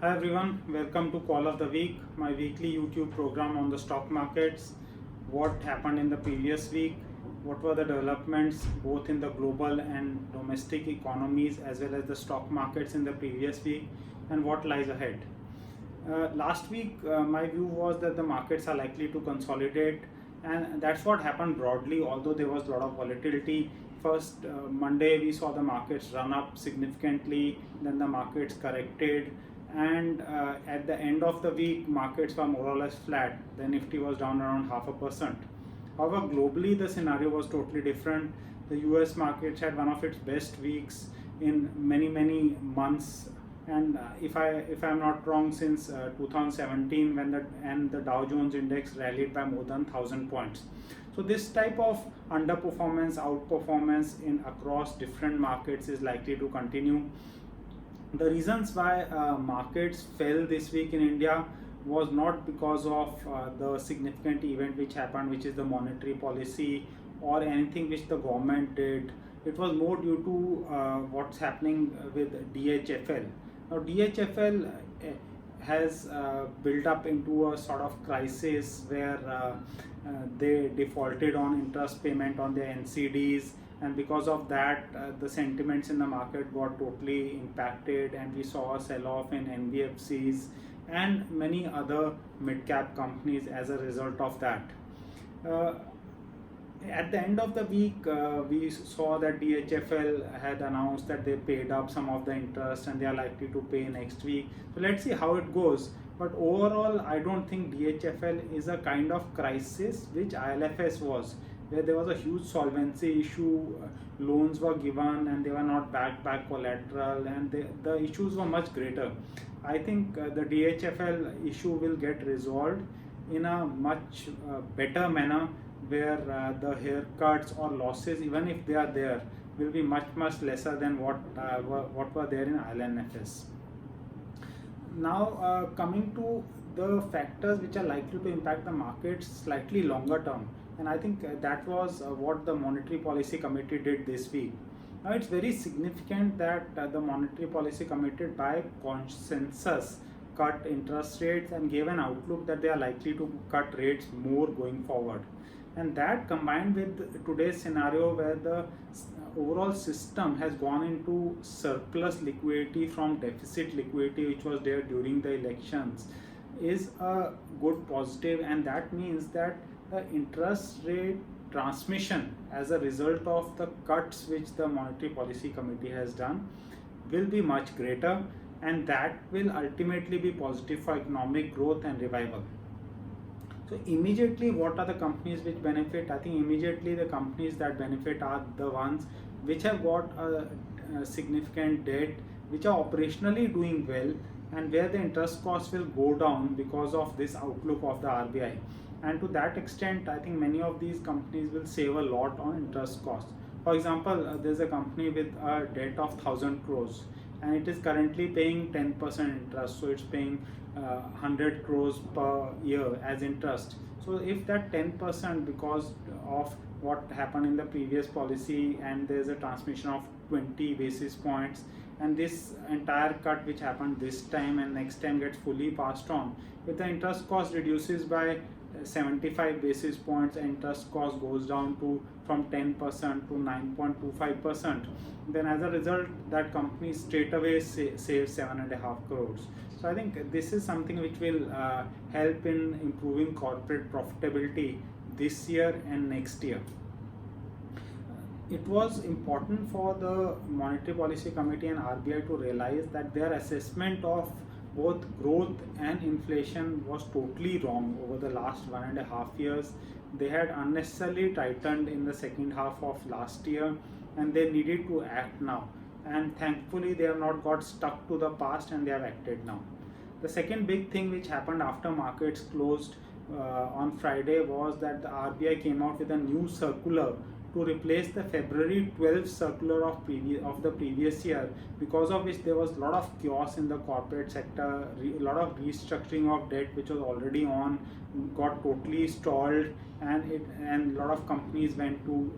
Hi everyone, welcome to Call of the Week, my weekly YouTube program on the stock markets. What happened in the previous week, what were the developments both in the global and domestic economies as well as the stock markets in the previous week, and what lies ahead. Last week, my view was that the markets are likely to consolidate, and that's what happened broadly, although there was a lot of volatility. First, Monday, we saw the markets run up significantly, then the markets corrected, and at the end of the week, markets were more or less flat. The Nifty was down around 0.5%. However, globally, the scenario was totally different. The US markets had one of its best weeks in many months, and if I'm not wrong, since 2017, when the Dow Jones index rallied by more than 1,000 points. So this type of underperformance, outperformance in across different markets is likely to continue. The reasons why markets fell this week in India was not because of the significant event which happened, which is the monetary policy or anything which the government did. It was more due to what's happening with DHFL. Now DHFL has built up into a sort of crisis where they defaulted on interest payment on their NCDs, and because of that the sentiments in the market got totally impacted, and we saw a sell-off in NBFCs and many other mid-cap companies as a result of that. Uh, at the end of the week, we saw that DHFL had announced that they paid up some of the interest and they are likely to pay next week. So let's see how it goes. But overall, I don't think DHFL is a kind of crisis which ILFS was, where there was a huge solvency issue, loans were given and they were not backed by collateral, and the issues were much greater. I think the DHFL issue will get resolved in a much better manner, where the haircuts or losses, even if they are there, will be much lesser than what were there in ILFS. Now, coming to the factors which are likely to impact the markets slightly longer term, and I think that was what the Monetary Policy Committee did this week. Now, it's very significant that the Monetary Policy Committee, by consensus, cut interest rates and gave an outlook that they are likely to cut rates more going forward. And that, combined with today's scenario where the overall system has gone into surplus liquidity from deficit liquidity which was there during the elections, is a good positive. And that means that the interest rate transmission as a result of the cuts which the Monetary Policy Committee has done will be much greater, and that will ultimately be positive for economic growth and revival. So immediately, what are the companies which benefit? I think immediately the companies that benefit are the ones which have got a significant debt, which are operationally doing well, and where the interest costs will go down because of this outlook of the RBI. And to that extent, I think many of these companies will save a lot on interest costs. For example, there's a company with a debt of 1,000 crores, and it is currently paying 10% interest, so it's paying 100 crores per year as interest. So if that 10%, because of what happened in the previous policy, and there's a transmission of 20 basis points, and this entire cut which happened this time and next time gets fully passed on, if the interest cost reduces by 75 basis points, interest cost goes down to from 10% to 9.25%, then as a result that company straight away saves 7.5 crores. So I think this is something which will help in improving corporate profitability this year and next year. It was important for the Monetary Policy Committee and RBI to realize that their assessment of both growth and inflation was totally wrong over the last 1.5 years. They had unnecessarily tightened in the second half of last year, and they needed to act now. And thankfully, they have not got stuck to the past, and they have acted now. The second big thing which happened after markets closed on Friday was that the RBI came out with a new circular to replace the February 12th circular of the previous year, because of which there was a lot of chaos in the corporate sector. A lot of restructuring of debt which was already on got totally stalled, and a lot of companies went to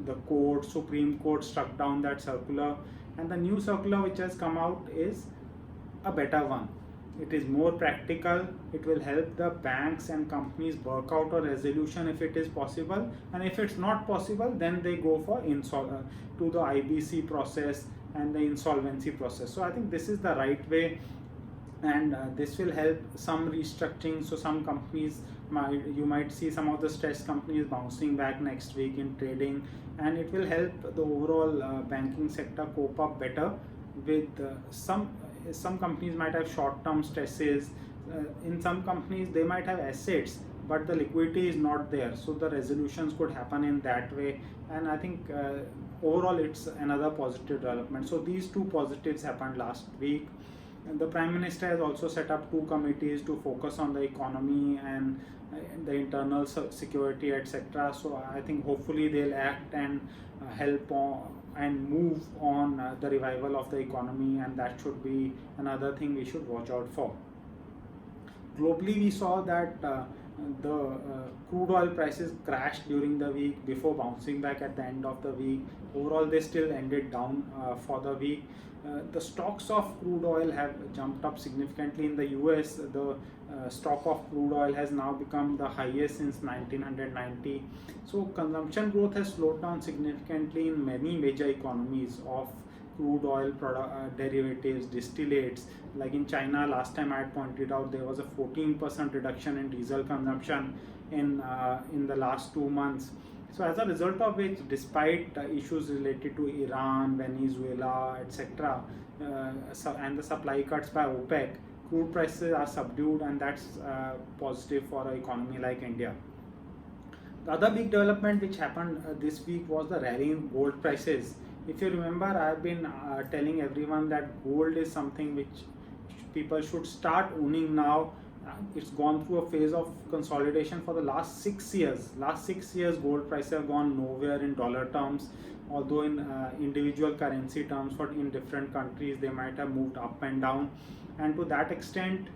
the court. Supreme Court struck down that circular, and the new circular which has come out is a better one. it is more practical. It will help the banks and companies work out a resolution if it is possible, and if it's not possible, then they go for to the IBC process and the insolvency process. So I think this is the right way, and this will help some restructuring. So some companies you might see some of the stressed companies bouncing back next week in trading, and it will help the overall banking sector cope up better with some companies might have short-term stresses. In some companies they might have assets, but the liquidity is not there, so the resolutions could happen in that way. And I think overall it's another positive development. So these two positives happened last week. And the Prime Minister has also set up two committees to focus on the economy and the internal security, etc. So I think hopefully they'll act and help and move on the revival of the economy, and that should be another thing we should watch out for. Globally, we saw that the crude oil prices crashed during the week before bouncing back at the end of the week. Overall, they still ended down for the week. The stocks of crude oil have jumped up significantly in the US. The stock of crude oil has now become the highest since 1990. So consumption growth has slowed down significantly in many major economies of crude oil derivatives, distillates. Like in China, last time I had pointed out, there was a 14% reduction in diesel consumption in the last 2 months. So as a result of which, despite issues related to Iran, Venezuela, etc., and the supply cuts by OPEC, crude prices are subdued, and that's positive for an economy like India. The other big development which happened this week was the rally in gold prices. If you remember, I have been telling everyone that gold is something which people should start owning now. It's gone through a phase of consolidation for the last 6 years. Last 6 years, gold prices have gone nowhere in dollar terms, although in individual currency terms for in different countries they might have moved up and down. And to that extent,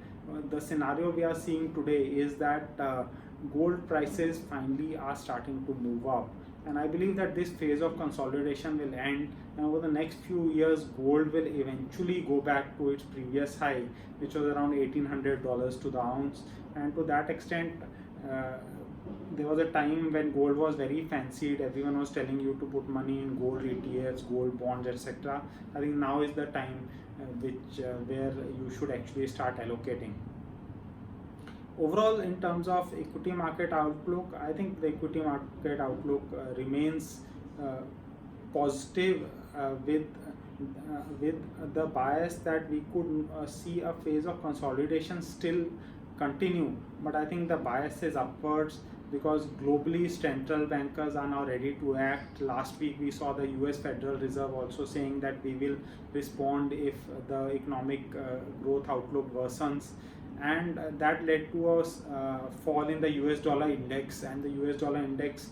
the scenario we are seeing today is that gold prices finally are starting to move up. And I believe that this phase of consolidation will end, and over the next few years gold will eventually go back to its previous high, which was around $1,800 to the ounce. And to that extent, there was a time when gold was very fancied. Everyone was telling you to put money in gold ETFs, gold bonds, etc. I think now is the time where you should actually start allocating. Overall, in terms of equity market outlook, I think the equity market outlook remains positive with the bias that we could see a phase of consolidation still continue. But I think the bias is upwards because globally central bankers are now ready to act. Last week we saw the US Federal Reserve also saying that we will respond if the economic growth outlook worsens. And that led to a fall in the US dollar index, and the US dollar index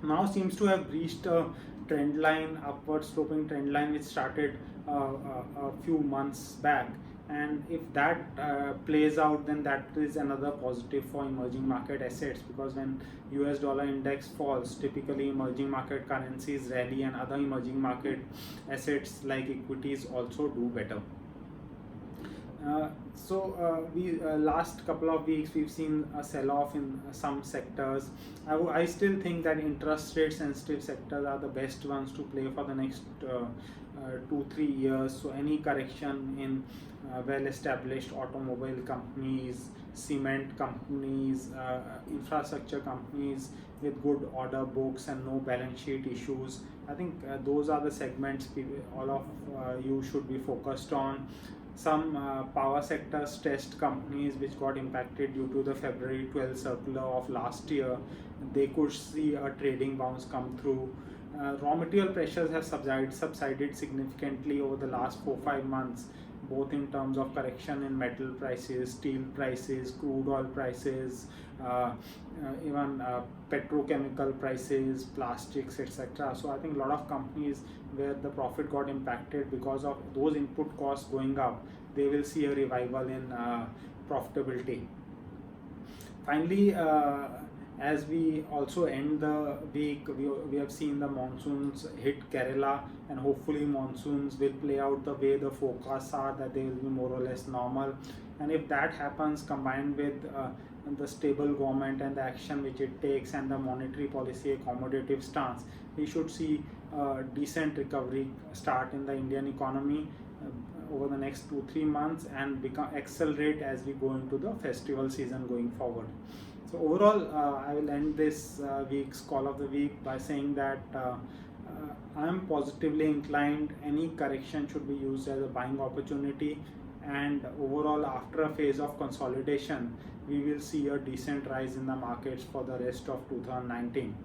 now seems to have reached a trend line, upward sloping trend line, which started a few months back. And if that plays out, then that is another positive for emerging market assets, because when US dollar index falls, typically emerging market currencies rally and other emerging market assets like equities also do better. We last couple of weeks we've seen a sell-off in some sectors. I still think that interest rate sensitive sectors are the best ones to play for the next 2-3 years. So any correction in well-established automobile companies, cement companies, infrastructure companies with good order books and no balance sheet issues, I think those are the segments all of you should be focused on. Some power sector stressed companies which got impacted due to the February 12th circular of last year, they could see a trading bounce come through. Raw material pressures have subsided significantly over the last 4-5 months, both in terms of correction in metal prices, steel prices, crude oil prices, even petrochemical prices, plastics, etc. So I think a lot of companies where the profit got impacted because of those input costs going up, they will see a revival in profitability. Finally, As we also end the week, we have seen the monsoons hit Kerala, and hopefully monsoons will play out the way the forecasts are, that they will be more or less normal. And if that happens, combined with the stable government and the action which it takes and the monetary policy accommodative stance, we should see decent recovery start in the Indian economy over the next 2-3 months, and accelerate as we go into the festival season going forward. So overall, I will end this week's call of the week by saying that I am positively inclined. Any correction should be used as a buying opportunity, and overall, after a phase of consolidation, we will see a decent rise in the markets for the rest of 2019.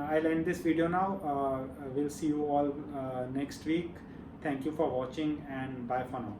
I'll end this video now. We'll see you all next week. Thank you for watching, and bye for now.